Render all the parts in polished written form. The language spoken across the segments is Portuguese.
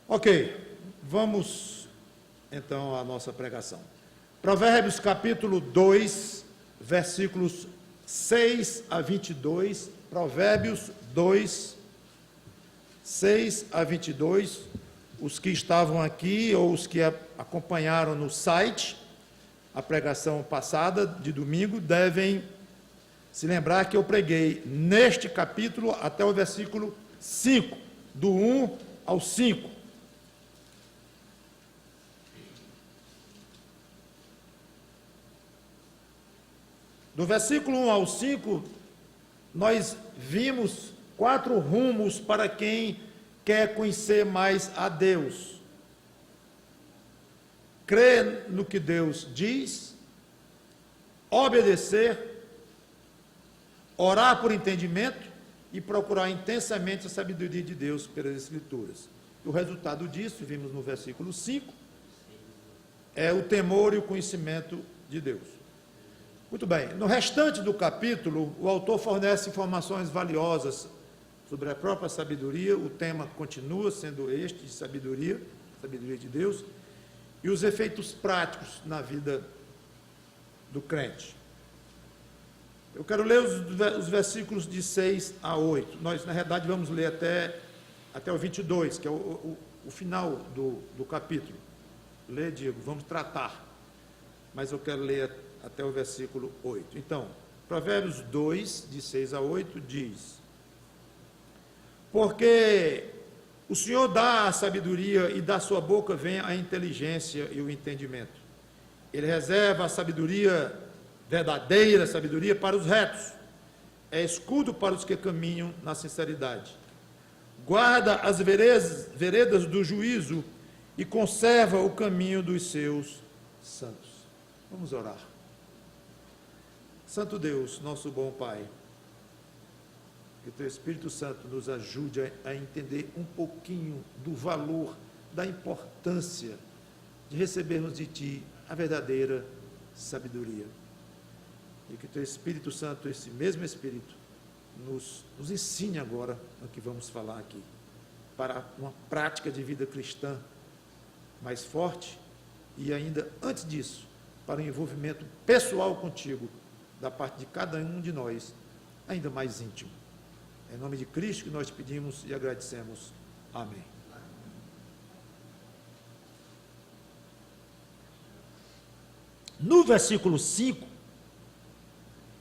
Ok, vamos então à nossa pregação. Provérbios capítulo 2, versículos 6 a 22. Provérbios 2, 6 a 22. Os que estavam aqui ou os que acompanharam no site a pregação passada de domingo devem se lembrar que eu preguei neste capítulo até o versículo 5, do 1 ao 5. Do versículo 1 ao 5, nós vimos 4 rumos para quem quer conhecer mais a Deus. Crer no que Deus diz, obedecer, orar por entendimento e procurar intensamente a sabedoria de Deus pelas Escrituras. O resultado disso, vimos no versículo 5, é o temor e o conhecimento de Deus. Muito bem, no restante do capítulo, o autor fornece informações valiosas sobre a própria sabedoria. O tema continua sendo este, de sabedoria de Deus, e os efeitos práticos na vida do crente. Eu quero ler os versículos de 6 a 8. Nós, na realidade, vamos ler até o 22, que é o final do capítulo. Lê, Diego, vamos tratar. Mas eu quero ler até o versículo 8. Então, Provérbios 2, de 6 a 8, diz: Porque o Senhor dá a sabedoria e da sua boca vem a inteligência e o entendimento. Ele reserva a sabedoria, verdadeira sabedoria, para os retos. É escudo para os que caminham na sinceridade. Guarda as veredas do juízo e conserva o caminho dos seus santos. Vamos orar. Santo Deus, nosso bom Pai, que o Teu Espírito Santo nos ajude a entender um pouquinho do valor, da importância de recebermos de Ti a verdadeira sabedoria. E que o Teu Espírito Santo, esse mesmo Espírito, nos ensine agora o que vamos falar aqui, para uma prática de vida cristã mais forte e ainda, antes disso, para um envolvimento pessoal contigo, da parte de cada um de nós, ainda mais íntimo. É em nome de Cristo que nós pedimos e agradecemos. Amém. No versículo 5,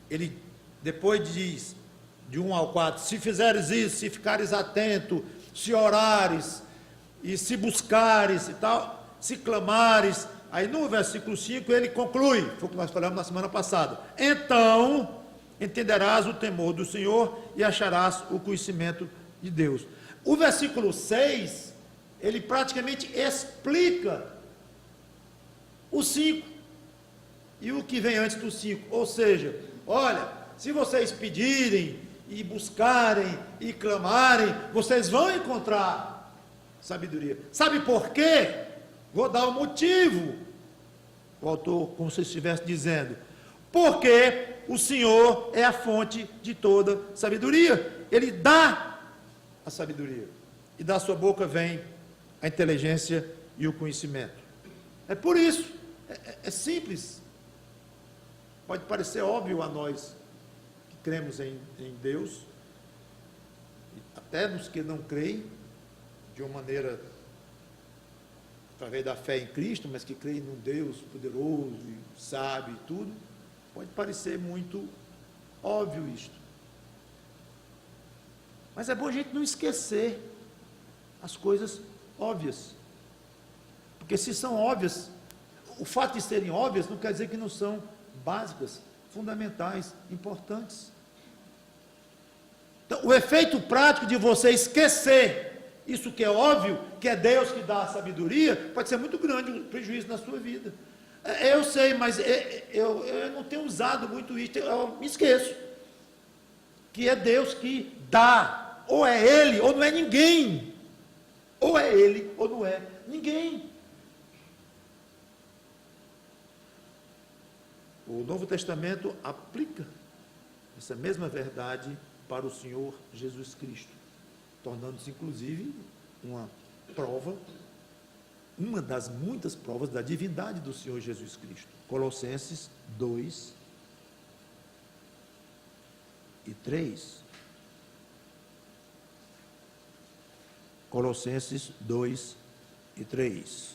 ele depois diz, de 1 ao 4, se fizeres isso, se ficares atento, se orares, e se buscares e tal, se clamares. Aí no versículo 5 ele conclui, foi o que nós falamos na semana passada. Então entenderás o temor do Senhor e acharás o conhecimento de Deus. O versículo 6, ele praticamente explica o 5 e o que vem antes do 5. Ou seja, olha, se vocês pedirem e buscarem e clamarem, vocês vão encontrar sabedoria. Sabe por quê? Vou dar o motivo. O autor, como se estivesse dizendo, porque o Senhor é a fonte de toda sabedoria. Ele dá a sabedoria. E da sua boca vem a inteligência e o conhecimento. É por isso. É simples. Pode parecer óbvio a nós que cremos em Deus, até nos que não creem, de uma maneira através da fé em Cristo, mas que creem num Deus poderoso e sábio e tudo, pode parecer muito óbvio isto. Mas é bom a gente não esquecer as coisas óbvias. Porque se são óbvias, o fato de serem óbvias não quer dizer que não são básicas, fundamentais, importantes. Então, o efeito prático de você esquecer isso que é óbvio, que é Deus que dá a sabedoria, pode ser muito grande o prejuízo na sua vida. Eu sei, mas eu não tenho usado muito isso, eu me esqueço. Que é Deus que dá, ou é Ele, ou não é ninguém. Ou é Ele, ou não é ninguém. O Novo Testamento aplica essa mesma verdade para o Senhor Jesus Cristo, tornando-se, inclusive, uma prova, uma das muitas provas da divindade do Senhor Jesus Cristo. Colossenses 2 e 3. Colossenses 2 e 3.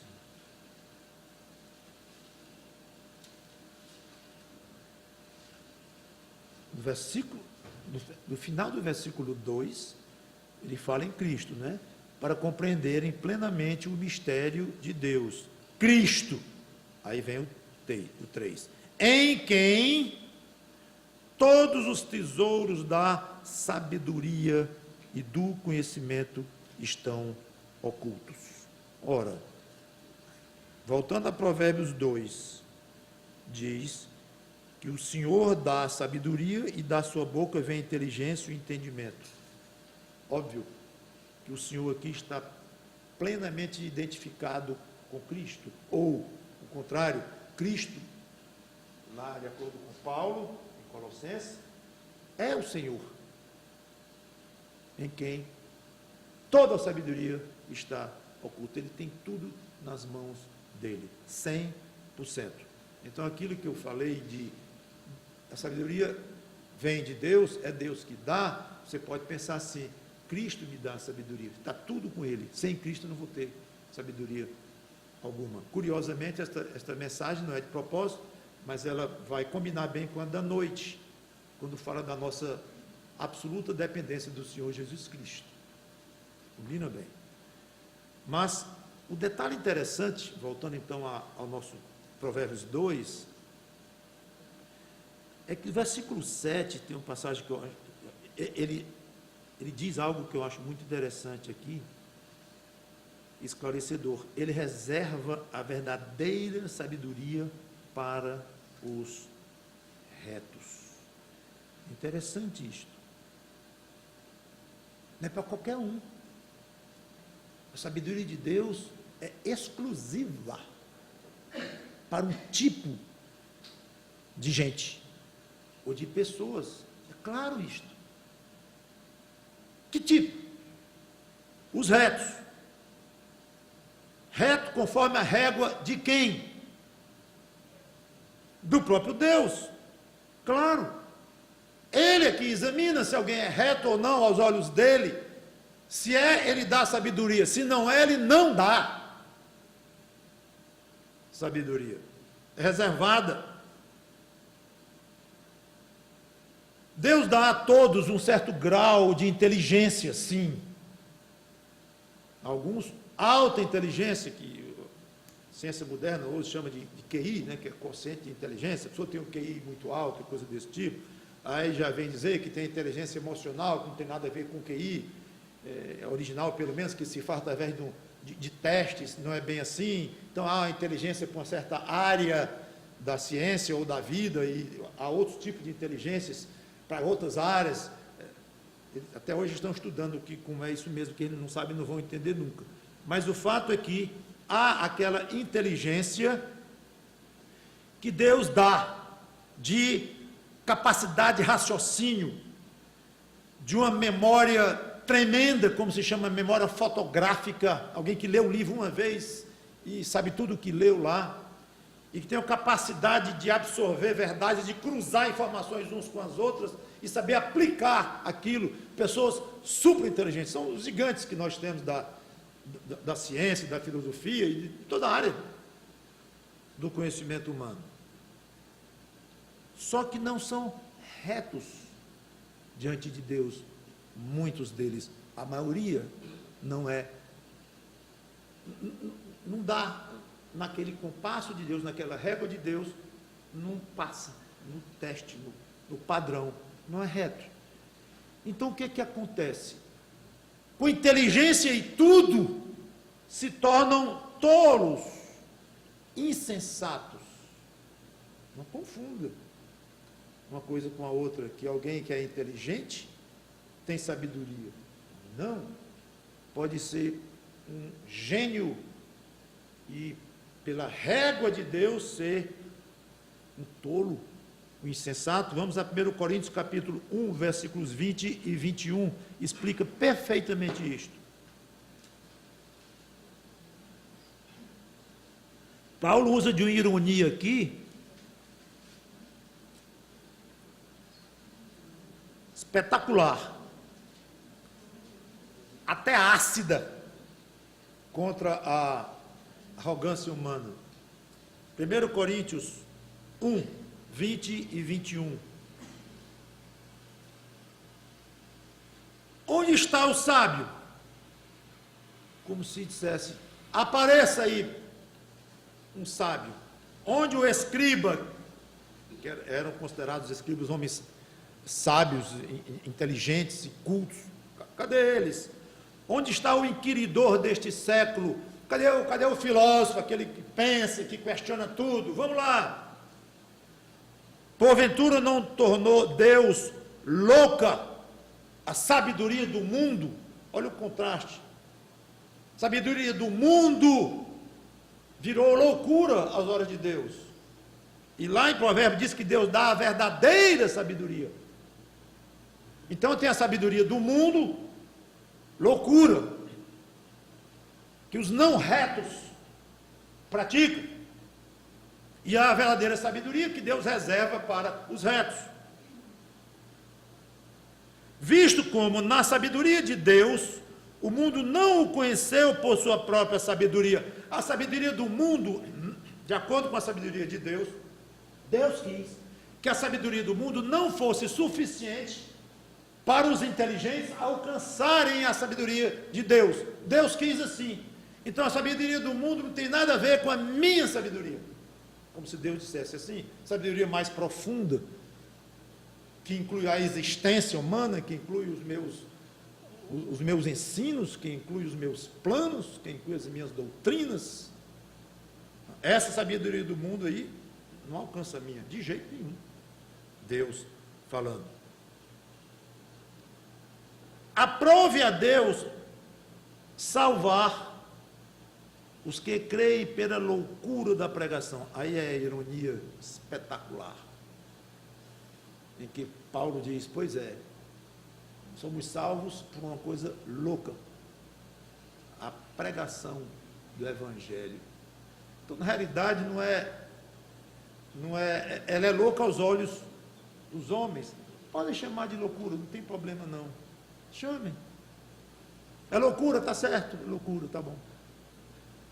No final do versículo 2, ele fala em Cristo, né? Para compreenderem plenamente o mistério de Deus. Cristo, aí vem o 3, em quem todos os tesouros da sabedoria e do conhecimento estão ocultos. Ora, voltando a Provérbios 2, diz que o Senhor dá sabedoria e da sua boca vem inteligência e entendimento. Óbvio que o Senhor aqui está plenamente identificado com Cristo, ou, ao contrário, Cristo, lá de acordo com Paulo, em Colossenses, é o Senhor, em quem toda a sabedoria está oculta. Ele tem tudo nas mãos dele, 100%. Então, aquilo que eu falei de a sabedoria vem de Deus, é Deus que dá, você pode pensar assim, Cristo me dá sabedoria, está tudo com Ele, sem Cristo eu não vou ter sabedoria alguma. Curiosamente, esta mensagem não é de propósito, mas ela vai combinar bem com a da noite, quando fala da nossa absoluta dependência do Senhor Jesus Cristo. Combina bem. Mas o detalhe interessante, voltando então ao nosso Provérbios 2, é que o versículo 7 tem uma passagem que ele diz algo que eu acho muito interessante aqui, esclarecedor. Ele reserva a verdadeira sabedoria para os retos. Interessante isto. Não é para qualquer um. A sabedoria de Deus é exclusiva para um tipo de gente ou de pessoas. É claro isto. Que tipo? Os retos. Reto conforme a régua de quem? Do próprio Deus. Claro. Ele é que examina se alguém é reto ou não aos olhos dele. Se é, ele dá sabedoria. Se não é, ele não dá sabedoria. É reservada. Deus dá a todos um certo grau de inteligência, sim. Alguns, alta inteligência, que a ciência moderna hoje chama de QI, né, que é quociente de inteligência. A pessoa tem um QI muito alto, coisa desse tipo. Aí já vem dizer que tem inteligência emocional, que não tem nada a ver com QI, original pelo menos, que se faz através de testes, não é bem assim. Então há a inteligência para uma certa área da ciência ou da vida, e há outros tipos de inteligências para outras áreas. Até hoje estão estudando como é isso mesmo, que eles não sabem, não vão entender nunca. Mas o fato é que há aquela inteligência que Deus dá de capacidade de raciocínio, de uma memória tremenda, como se chama memória fotográfica, alguém que lê o livro uma vez e sabe tudo o que leu lá, e que tem a capacidade de absorver verdades, de cruzar informações uns com as outras e saber aplicar aquilo. Pessoas super inteligentes, são os gigantes que nós temos da ciência, da filosofia e de toda a área do conhecimento humano. Só que não são retos diante de Deus, muitos deles, a maioria não é, não dá naquele compasso de Deus, naquela régua de Deus, não passa no teste, no padrão, não é reto. Então o que é que acontece? Com inteligência e tudo, se tornam tolos, insensatos. Não confunda uma coisa com a outra, que alguém que é inteligente tem sabedoria. Não. Pode ser um gênio e, pela régua de Deus, ser um tolo, um insensato. Vamos a 1 Coríntios capítulo 1, versículos 20 e 21, explica perfeitamente isto. Paulo usa de uma ironia aqui, espetacular, até ácida, contra a arrogância humana. 1 Coríntios 1, 20 e 21. Onde está o sábio? Como se dissesse, apareça aí um sábio. Onde o escriba, que eram considerados escribas homens sábios, inteligentes e cultos, cadê eles? Onde está o inquiridor deste século? Cadê o filósofo, aquele que pensa, que questiona tudo? Vamos lá. Porventura não tornou Deus louca a sabedoria do mundo? Olha o contraste. Sabedoria do mundo virou loucura às horas de Deus. E lá em Provérbios diz que Deus dá a verdadeira sabedoria. Então tem a sabedoria do mundo, loucura, que os não retos praticam, e a verdadeira sabedoria que Deus reserva para os retos. Visto como na sabedoria de Deus, o mundo não o conheceu por sua própria sabedoria. A sabedoria do mundo, de acordo com a sabedoria de Deus, Deus quis que a sabedoria do mundo não fosse suficiente para os inteligentes alcançarem a sabedoria de Deus. Deus quis assim. Então a sabedoria do mundo não tem nada a ver com a minha sabedoria. Como se Deus dissesse assim, sabedoria mais profunda, que inclui a existência humana, que inclui os meus ensinos, que inclui os meus planos, que inclui as minhas doutrinas. Essa sabedoria do mundo aí não alcança a minha, de jeito nenhum. Deus falando. Aprove a Deus salvar os que creem pela loucura da pregação. Aí é a ironia espetacular, em que Paulo diz, pois é, somos salvos por uma coisa louca, a pregação do Evangelho. Então, na realidade, ela é louca aos olhos dos homens. Podem chamar de loucura, não tem problema não. Chamem. É loucura, está certo? É loucura, está bom.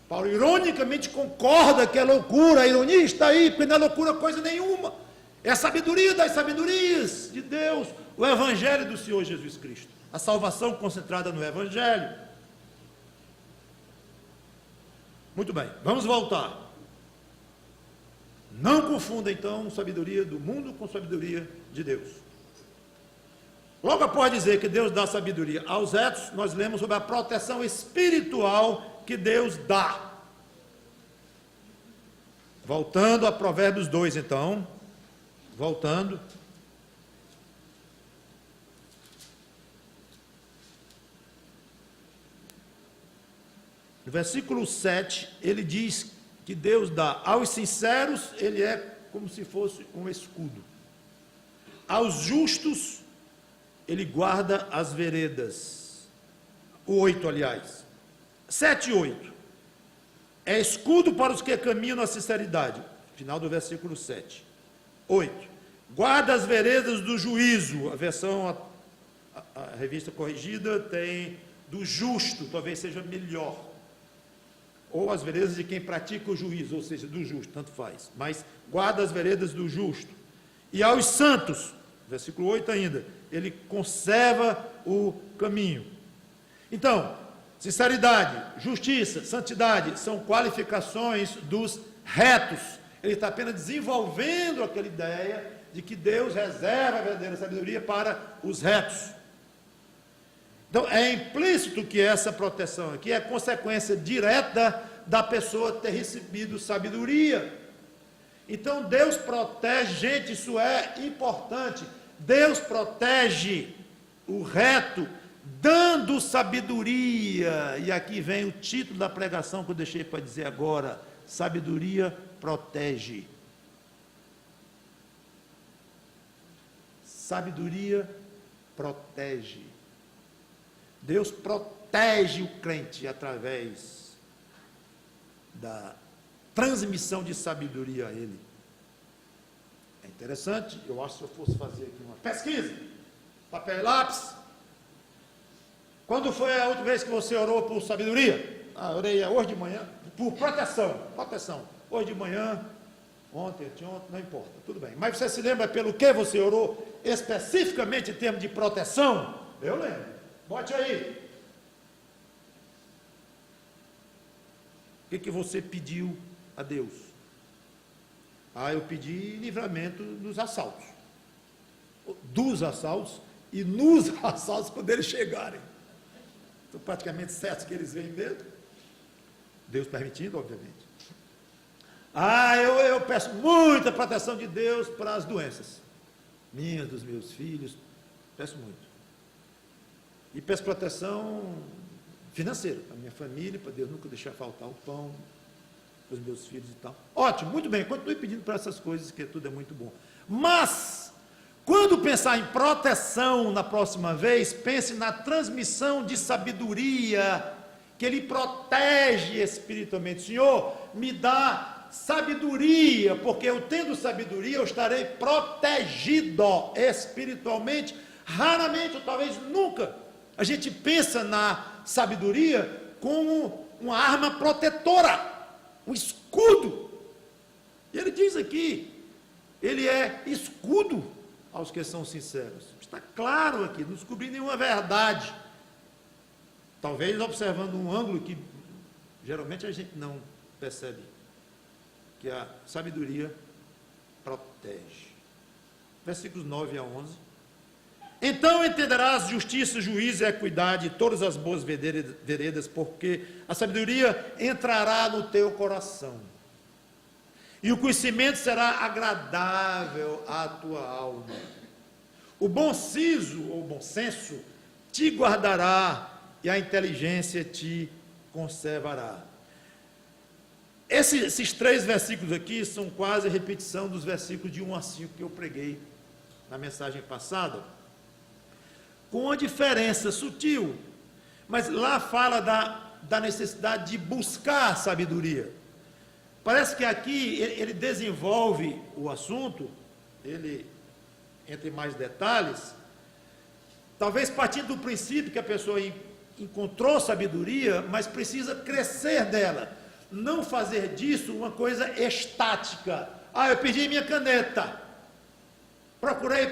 Paulo ironicamente concorda que é loucura, a ironia está aí, porque não é loucura coisa nenhuma. É a sabedoria das sabedorias de Deus, o Evangelho do Senhor Jesus Cristo. A salvação concentrada no Evangelho. Muito bem, vamos voltar. Não confunda então sabedoria do mundo com sabedoria de Deus. Logo após dizer que Deus dá sabedoria aos retos, nós lemos sobre a proteção espiritual que Deus dá. Voltando a Provérbios 2, então. Voltando. No versículo 7, ele diz que Deus dá aos sinceros, ele é como se fosse um escudo. Aos justos, ele guarda as veredas. O 8, aliás. 7 e 8. É escudo para os que caminham na sinceridade. Final do versículo 7. 8. Guarda as veredas do juízo. A versão, a revista corrigida, tem do justo, talvez seja melhor. Ou as veredas de quem pratica o juízo, ou seja, do justo, tanto faz. Mas guarda as veredas do justo. E aos santos, versículo 8 ainda, ele conserva o caminho. Então, sinceridade, justiça, santidade, são qualificações dos retos. Ele está apenas desenvolvendo aquela ideia de que Deus reserva a verdadeira sabedoria para os retos. Então, é implícito que essa proteção aqui é consequência direta da pessoa ter recebido sabedoria. Então, Deus protege, gente, isso é importante. Deus protege o reto, dando sabedoria. E aqui vem o título da pregação que eu deixei para dizer agora: sabedoria protege. Sabedoria protege. Deus protege o crente através da transmissão de sabedoria a ele. É interessante, eu acho que se eu fosse fazer aqui uma pesquisa, papel e lápis, quando foi a última vez que você orou por sabedoria? Orei hoje de manhã, por proteção, hoje de manhã, ontem, anteontem, não importa, tudo bem. Mas você se lembra pelo que você orou, especificamente em termos de proteção? Eu lembro, bote aí. O que você pediu a Deus? Eu pedi livramento dos assaltos. Dos assaltos e nos assaltos quando eles chegarem. Estou praticamente certo que eles vêm mesmo. Deus permitindo, obviamente. Eu peço muita proteção de Deus para as doenças. Minhas, dos meus filhos. Peço muito. E peço proteção financeira para a minha família, para Deus nunca deixar faltar o pão, para os meus filhos e tal. Ótimo, muito bem, continue pedindo para essas coisas, que tudo é muito bom. Mas, quando pensar em proteção na próxima vez, pense na transmissão de sabedoria, que Ele protege espiritualmente. Senhor, me dá sabedoria, porque eu tendo sabedoria, eu estarei protegido espiritualmente. Raramente, ou talvez nunca, a gente pensa na sabedoria como uma arma protetora, um escudo. E ele diz aqui, ele é escudo aos que são sinceros. Está claro aqui, não descobri nenhuma verdade. Talvez observando um ângulo que geralmente a gente não percebe, que a sabedoria protege. Versículos 9 a 11. Então entenderás justiça, juízo e equidade e todas as boas veredas, porque a sabedoria entrará no teu coração, e o conhecimento será agradável à tua alma. O bom siso, ou bom senso, te guardará, e a inteligência te conservará. Esses 3 versículos aqui são quase repetição dos versículos de 1 a 5 que eu preguei na mensagem passada, com uma diferença sutil, mas lá fala da necessidade de buscar sabedoria. Parece que aqui ele desenvolve o assunto, ele entra em mais detalhes, talvez partindo do princípio que a pessoa encontrou sabedoria, mas precisa crescer dela, não fazer disso uma coisa estática. Eu perdi minha caneta, procurei,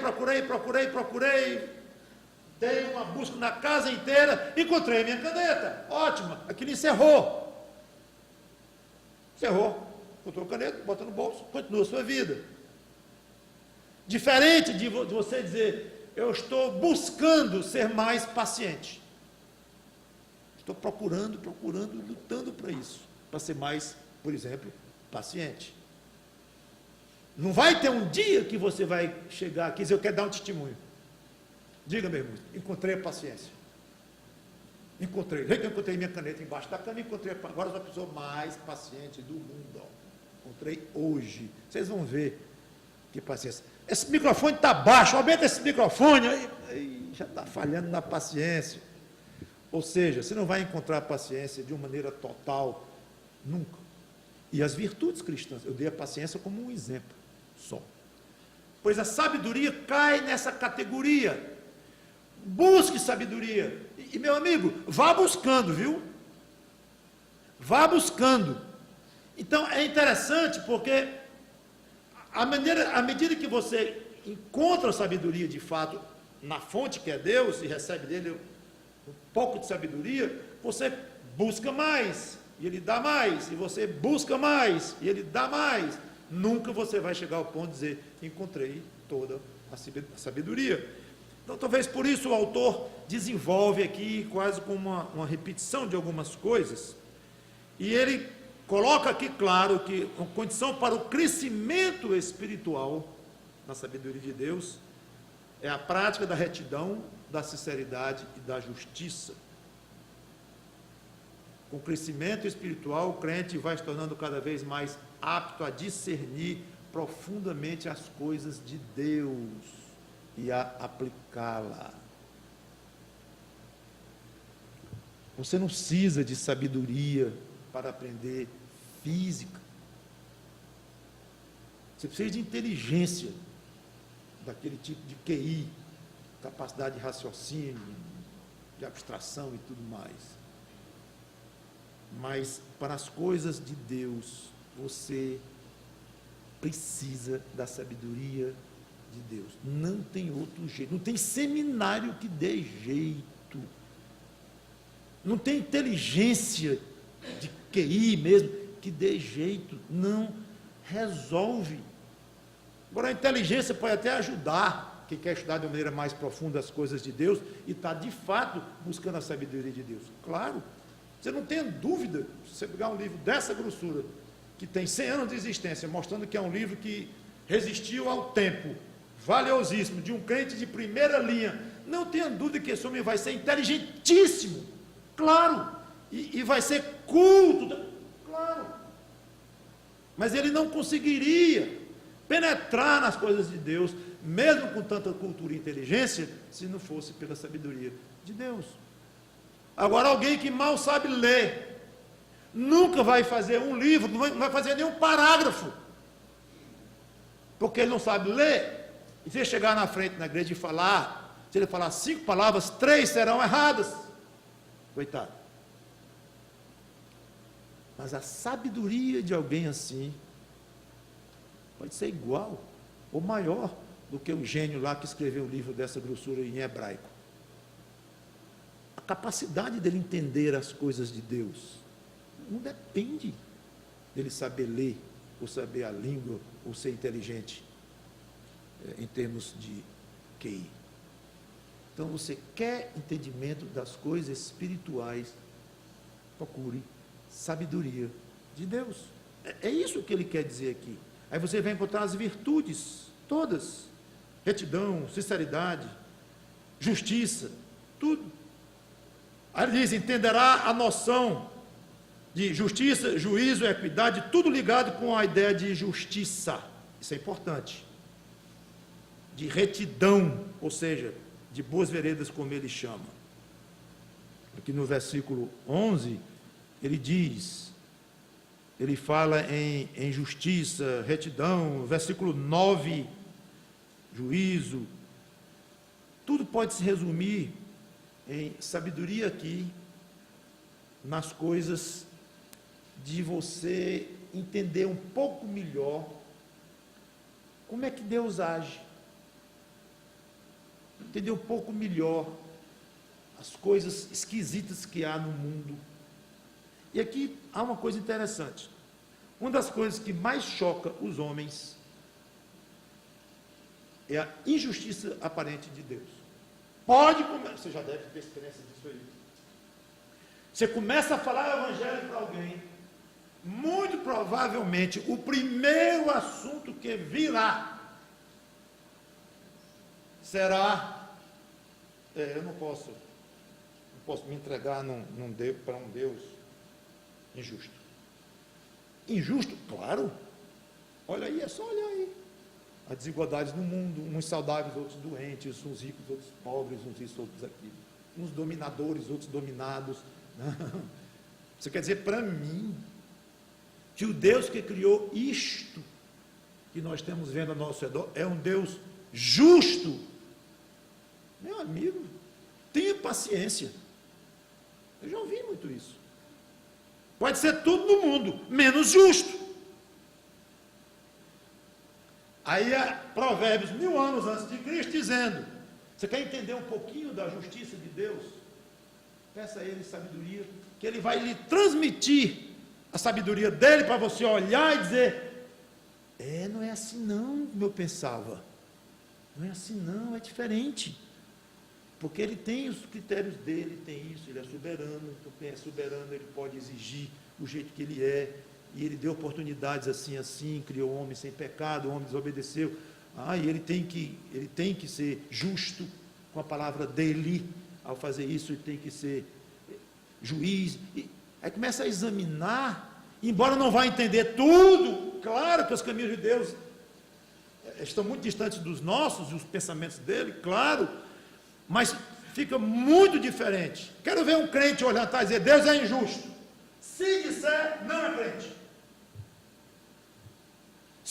dei uma busca na casa inteira, encontrei minha caneta, ótima, aquilo encerrou, encontrou a caneta, bota no bolso, continua a sua vida. Diferente de você dizer, eu estou buscando ser mais paciente, estou procurando, lutando para isso, para ser mais, por exemplo, paciente. Não vai ter um dia que você vai chegar aqui e dizer, eu quero dar um testemunho. Diga, meu irmão, encontrei a paciência. Encontrei minha caneta embaixo da cama, agora sou a pessoa mais paciente do mundo. Encontrei hoje. Vocês vão ver que paciência. Esse microfone está baixo, aumenta esse microfone, aí já está falhando na paciência. Ou seja, você não vai encontrar a paciência de uma maneira total, nunca. E as virtudes cristãs, eu dei a paciência como um exemplo só. Pois a sabedoria cai nessa categoria. Busque sabedoria. E meu amigo, vá buscando, viu? Vá buscando. Então é interessante porque à medida que você encontra a sabedoria de fato na fonte que é Deus e recebe dele um pouco de sabedoria, você busca mais e ele dá mais, e você busca mais e ele dá mais. Nunca você vai chegar ao ponto de dizer, encontrei toda a sabedoria. Então, talvez por isso o autor desenvolve aqui quase como uma repetição de algumas coisas, e ele coloca aqui claro que a condição para o crescimento espiritual na sabedoria de Deus é a prática da retidão, da sinceridade e da justiça. Com o crescimento espiritual, o crente vai se tornando cada vez mais apto a discernir profundamente as coisas de Deus e a aplicá-la. Você não precisa de sabedoria para aprender física. Você precisa de inteligência, daquele tipo de QI, capacidade de raciocínio, de abstração e tudo mais. Mas para as coisas de Deus, você precisa da sabedoria de Deus. Não tem outro jeito. Não tem seminário que dê jeito. Não tem inteligência de QI mesmo que dê jeito. Não resolve. Agora, a inteligência pode até ajudar quem quer estudar de uma maneira mais profunda as coisas de Deus e está, de fato, buscando a sabedoria de Deus. Claro, você não tem dúvida, se você pegar um livro dessa grossura, que tem 100 anos de existência, mostrando que é um livro que resistiu ao tempo, valiosíssimo, de um crente de primeira linha, não tenha dúvida que esse homem vai ser inteligentíssimo, claro, e vai ser culto, claro, mas ele não conseguiria penetrar nas coisas de Deus, mesmo com tanta cultura e inteligência, se não fosse pela sabedoria de Deus. Agora, alguém que mal sabe ler, nunca vai fazer um livro, não vai fazer nenhum parágrafo, porque ele não sabe ler, e se ele chegar na frente na igreja e falar, se ele falar 5 palavras, 3 serão erradas, coitado. Mas a sabedoria de alguém assim, pode ser igual, ou maior, do que o gênio lá que escreveu um livro dessa grossura em hebraico. A capacidade dele entender as coisas de Deus não depende dele saber ler, ou saber a língua, ou ser inteligente, em termos de QI. Então, você quer entendimento das coisas espirituais, procure sabedoria de Deus. É isso que ele quer dizer aqui. Aí você vai encontrar as virtudes, todas, retidão, sinceridade, justiça, tudo. Aí ele diz, entenderá a noção de justiça, juízo, equidade, tudo ligado com a ideia de justiça, isso é importante, de retidão, ou seja, de boas veredas, como ele chama. Aqui no versículo 11, ele diz, ele fala em justiça, retidão, versículo 9, juízo, tudo pode se resumir em sabedoria aqui, nas coisas de você entender um pouco melhor como é que Deus age, entender um pouco melhor as coisas esquisitas que há no mundo. E aqui há uma coisa interessante. Uma das coisas que mais choca os homens é a injustiça aparente de Deus. Pode começar, você já deve ter experiência disso aí. Você começa a falar o evangelho para alguém, muito provavelmente o primeiro assunto que virá será, eu não posso me entregar para um Deus injusto. Injusto? Claro. Olha aí, é só olhar aí. As desigualdades no mundo, uns saudáveis, outros doentes, uns ricos, outros pobres, uns isso, outros aquilo. Uns dominadores, outros dominados. Não. Você quer dizer para mim que o Deus que criou isto que nós estamos vendo ao nosso redor é um Deus justo? Meu amigo, tenha paciência. Eu já ouvi muito isso. Pode ser tudo no mundo, menos justo. Aí é Provérbios, 1000 anos antes de Cristo, dizendo, você quer entender um pouquinho da justiça de Deus? Peça a Ele sabedoria, que Ele vai lhe transmitir a sabedoria dEle para você olhar e dizer, não é assim não, como eu pensava. Não é assim não, é diferente. Porque Ele tem os critérios dEle, tem isso, Ele é soberano, então quem é soberano, Ele pode exigir o jeito que Ele é, e Ele deu oportunidades assim, criou o homem sem pecado, o homem desobedeceu, e Ele tem que ser justo com a palavra dEle, ao fazer isso, Ele tem que ser juiz, aí começa a examinar, embora não vá entender tudo, claro que os caminhos de Deus estão muito distantes dos nossos, e os pensamentos dEle, claro, mas fica muito diferente. Quero ver um crente olhar atrás e dizer, Deus é injusto. Se disser, não é crente.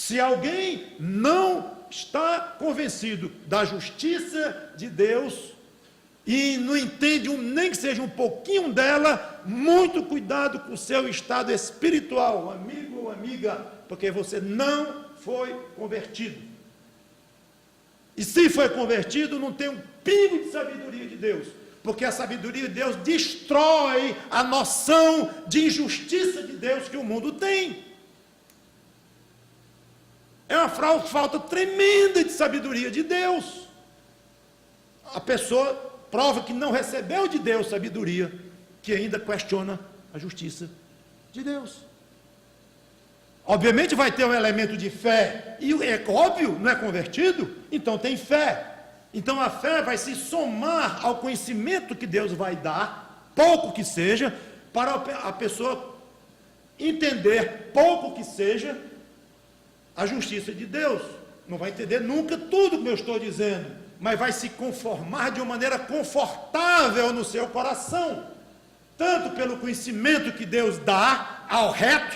Se alguém não está convencido da justiça de Deus e não entende nem que seja um pouquinho dela, muito cuidado com o seu estado espiritual, amigo ou amiga, porque você não foi convertido. E se foi convertido, não tem um pingo de sabedoria de Deus, porque a sabedoria de Deus destrói a noção de injustiça de Deus que o mundo tem. É uma falta tremenda de sabedoria de Deus. A pessoa prova que não recebeu de Deus sabedoria, que ainda questiona a justiça de Deus. Obviamente vai ter um elemento de fé, e é óbvio, não é convertido, então tem fé. Então a fé vai se somar ao conhecimento que Deus vai dar, pouco que seja, para a pessoa entender, pouco que seja, a justiça de Deus. Não vai entender nunca tudo que eu estou dizendo, mas vai se conformar de uma maneira confortável no seu coração, tanto pelo conhecimento que Deus dá ao reto,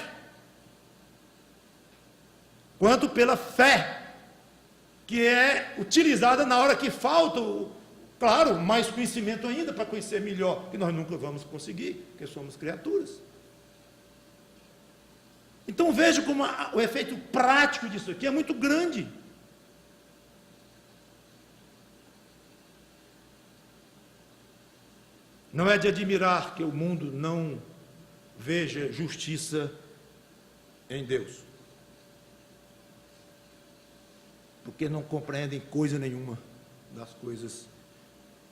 quanto pela fé, que é utilizada na hora que falta, claro, mais conhecimento ainda para conhecer melhor, que nós nunca vamos conseguir, porque somos criaturas. Então veja como o efeito prático disso aqui é muito grande. Não é de admirar que o mundo não veja justiça em Deus, porque não compreendem coisa nenhuma das coisas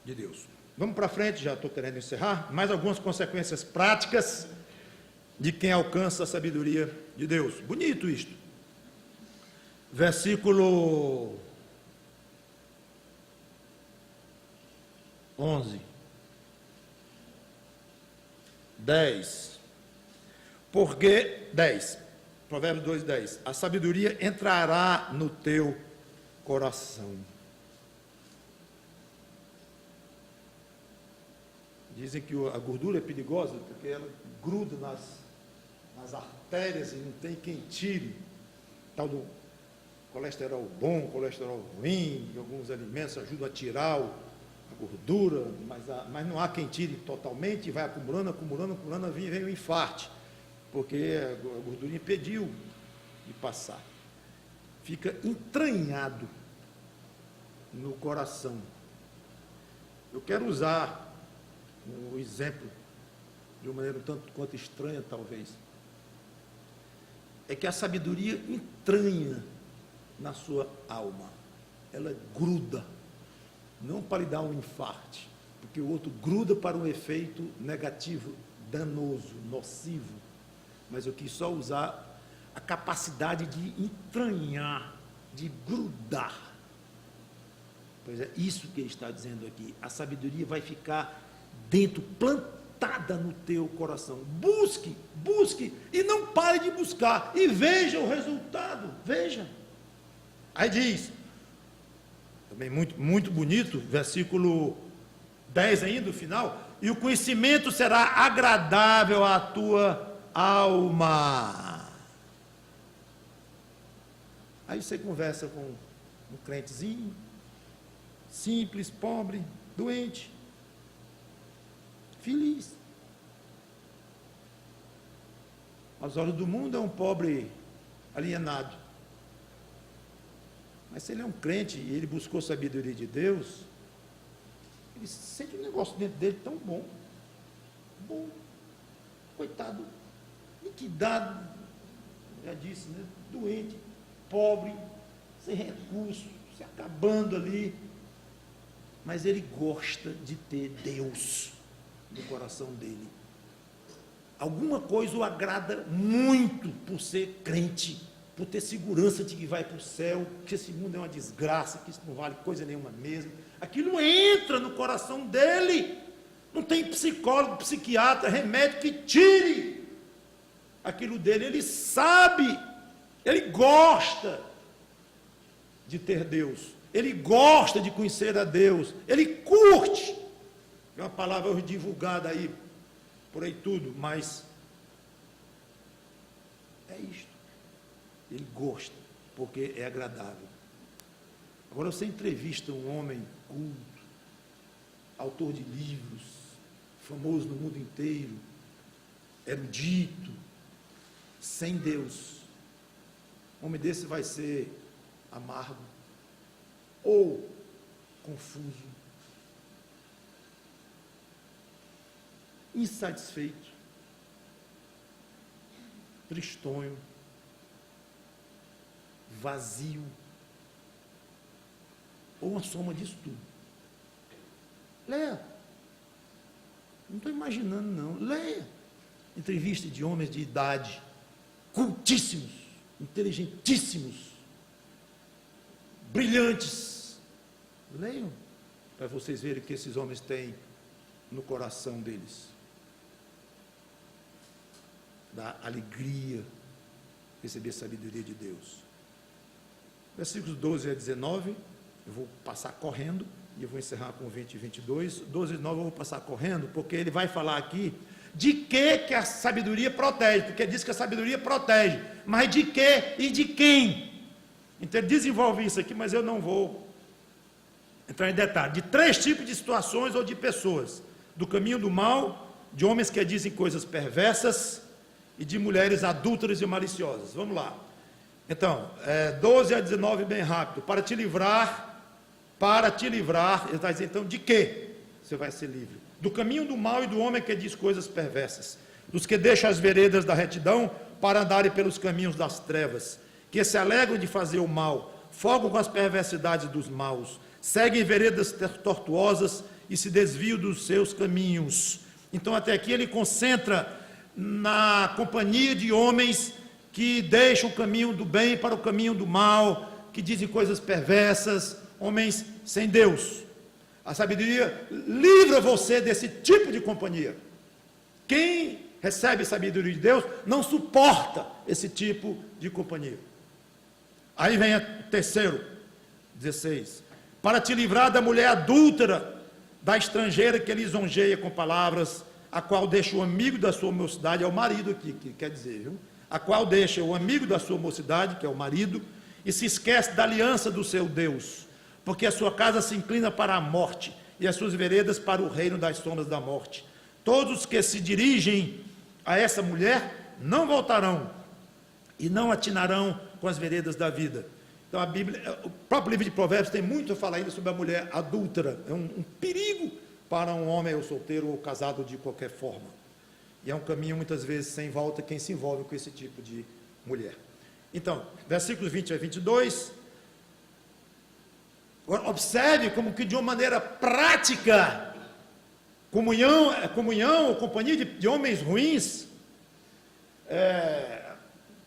de Deus. Vamos para frente, já estou querendo encerrar. Mais algumas consequências práticas de quem alcança a sabedoria de Deus. Bonito isto. Versículo 11. 10. Porque, 10. Provérbios 2, 10. A sabedoria entrará no teu coração. Dizem que a gordura é perigosa porque ela gruda nas artérias e não tem quem tire. Tal do colesterol bom, colesterol ruim, alguns alimentos ajudam a tirar a gordura, mas não há quem tire totalmente, vai acumulando, vem o infarte, porque a gordura impediu de passar. Fica entranhado no coração. Eu quero usar um exemplo de uma maneira um tanto quanto estranha, talvez. É que a sabedoria entranha na sua alma. Ela gruda, não para lhe dar um infarte, porque o outro gruda para um efeito negativo, danoso, nocivo. Mas eu quis só usar a capacidade de entranhar, de grudar. Pois é, isso que ele está dizendo aqui. A sabedoria vai ficar dentro, plantada no teu coração. Busque, busque, e não pare de buscar, e veja o resultado, veja. Aí diz, também muito, muito bonito, versículo 10 ainda, no final, e o conhecimento será agradável à tua alma. Aí você conversa com um crentezinho, simples, pobre, doente, feliz. Aos olhos do mundo é um pobre alienado. Mas se ele é um crente e ele buscou sabedoria de Deus, ele sente um negócio dentro dele tão bom. Bom. Coitado, liquidado, já disse, né? Doente, pobre, sem recursos, se acabando ali. Mas ele gosta de ter Deus no coração dele. Alguma coisa o agrada muito por ser crente, por ter segurança de que vai para o céu, que esse mundo é uma desgraça, que isso não vale coisa nenhuma mesmo. Aquilo entra no coração dele. Não tem psicólogo, psiquiatra, remédio que tire aquilo dele. Ele sabe, ele gosta de ter Deus, ele gosta de conhecer a Deus, ele curte. É uma palavra hoje divulgada aí, por aí tudo, mas é isto. Ele gosta, porque é agradável. Agora você entrevista um homem culto, autor de livros, famoso no mundo inteiro, erudito, sem Deus. Um homem desse vai ser amargo ou confuso, insatisfeito, tristonho, vazio, ou uma soma disso tudo. Leia. Não estou imaginando, não. Leia. Entrevista de homens de idade, cultíssimos, inteligentíssimos, brilhantes. Leiam, para vocês verem o que esses homens têm no coração deles. Da alegria, receber a sabedoria de Deus. Versículos 12 a 19, eu vou passar correndo, e eu vou encerrar com 20 e 22. 12 e 19 eu vou passar correndo, porque ele vai falar aqui de que a sabedoria protege, porque ele diz que a sabedoria protege, mas de que e de quem? Então ele desenvolve isso aqui, mas eu não vou entrar em detalhe. De 3 tipos de situações ou de pessoas: do caminho do mal, de homens que dizem coisas perversas, e de mulheres adúlteras e maliciosas. Vamos lá. Então, 12 a 19, bem rápido. Para te livrar, ele está dizendo, então, de que você vai ser livre? Do caminho do mal e do homem que diz coisas perversas, dos que deixam as veredas da retidão para andarem pelos caminhos das trevas, que se alegram de fazer o mal, folgam com as perversidades dos maus, seguem veredas tortuosas e se desviam dos seus caminhos. Então, até aqui ele concentra na companhia de homens que deixam o caminho do bem para o caminho do mal, que dizem coisas perversas, homens sem Deus. A sabedoria livra você desse tipo de companhia. Quem recebe a sabedoria de Deus não suporta esse tipo de companhia. Aí vem o terceiro, 16. Para te livrar da mulher adúltera, da estrangeira que lisonjeia com palavras, a qual deixa o amigo da sua mocidade, é o marido aqui, que quer dizer, viu? A qual deixa o amigo da sua mocidade, que é o marido, e se esquece da aliança do seu Deus, porque a sua casa se inclina para a morte, e as suas veredas para o reino das sombras da morte. Todos que se dirigem a essa mulher não voltarão, e não atinarão com as veredas da vida. Então a Bíblia, o próprio livro de Provérbios tem muito a falar ainda sobre a mulher adúltera. É um perigo para um homem ou solteiro ou casado de qualquer forma. E é um caminho muitas vezes sem volta quem se envolve com esse tipo de mulher. Então, versículos 20 a 22. Agora, observe como que de uma maneira prática, comunhão ou companhia de homens ruins,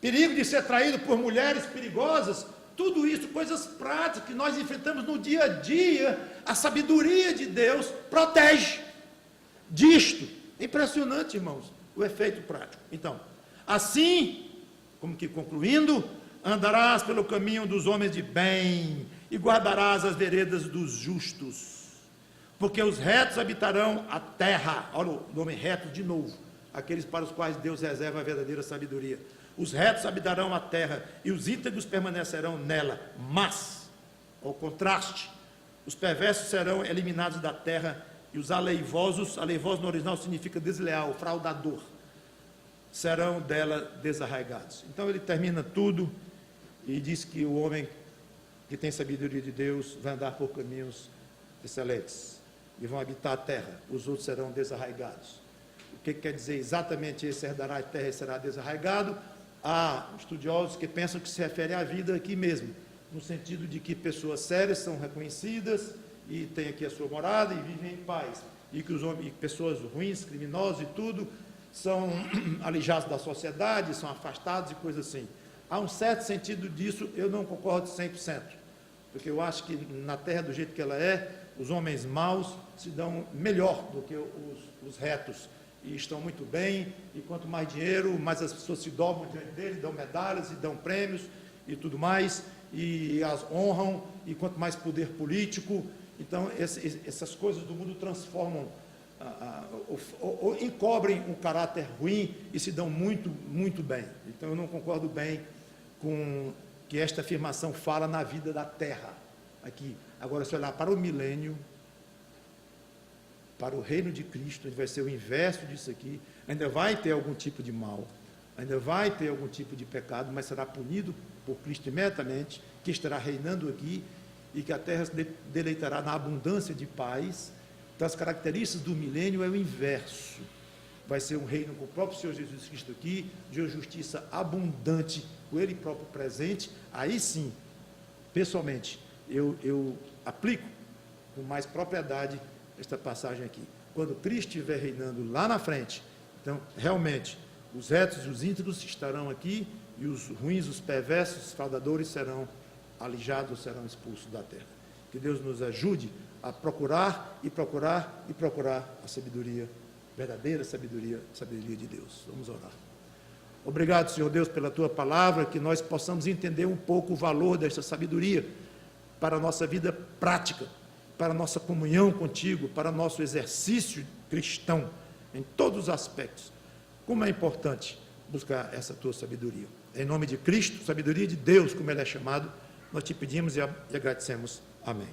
perigo de ser traído por mulheres perigosas, tudo isso, coisas práticas que nós enfrentamos no dia a dia, a sabedoria de Deus protege disto. É impressionante, irmãos, o efeito prático. Então, assim, como que concluindo, andarás pelo caminho dos homens de bem e guardarás as veredas dos justos, porque os retos habitarão a terra. Olha o nome reto de novo, aqueles para os quais Deus reserva a verdadeira sabedoria. Os retos habitarão a terra e os íntegros permanecerão nela, mas, ao contraste, os perversos serão eliminados da terra e os aleivosos no original significa desleal, fraudador, serão dela desarraigados. Então ele termina tudo e diz que o homem que tem sabedoria de Deus vai andar por caminhos excelentes e vão habitar a terra, os outros serão desarraigados. O que quer dizer exatamente esse herdará a terra e será desarraigado? Há estudiosos que pensam que se refere à vida aqui mesmo, no sentido de que pessoas sérias são reconhecidas e têm aqui a sua morada e vivem em paz, e que pessoas ruins, criminosos e tudo, são alijados da sociedade, são afastados e coisas assim. Há um certo sentido disso, eu não concordo 100%, porque eu acho que na terra do jeito que ela é, os homens maus se dão melhor do que os retos, e estão muito bem, e quanto mais dinheiro, mais as pessoas se dobram diante dele, dão medalhas e dão prêmios e tudo mais, e as honram, e quanto mais poder político. Então essas coisas do mundo transformam, ou encobrem um caráter ruim e se dão muito, muito bem. Então eu não concordo bem com que esta afirmação fala na vida da terra. Aqui, agora se olhar para o milênio, para o reino de Cristo, vai ser o inverso disso aqui, ainda vai ter algum tipo de mal, ainda vai ter algum tipo de pecado, mas será punido por Cristo imediatamente, que estará reinando aqui, e que a terra se deleitará na abundância de paz. Então, as características do milênio é o inverso. Vai ser um reino com o próprio Senhor Jesus Cristo aqui, de uma justiça abundante, com Ele próprio presente. Aí sim, pessoalmente, eu aplico com mais propriedade esta passagem aqui. Quando Cristo estiver reinando lá na frente, então, realmente, os retos e os íntegros estarão aqui, e os ruins, os perversos, os fraudadores serão alijados, serão expulsos da terra. Que Deus nos ajude a procurar e procurar e procurar a sabedoria, verdadeira sabedoria de Deus. Vamos orar. Obrigado, Senhor Deus, pela Tua palavra, que nós possamos entender um pouco o valor desta sabedoria para a nossa vida prática, para a nossa comunhão contigo, para o nosso exercício cristão, em todos os aspectos. Como é importante buscar essa Tua sabedoria. Em nome de Cristo, sabedoria de Deus, como Ele é chamado, nós te pedimos e agradecemos. Amém.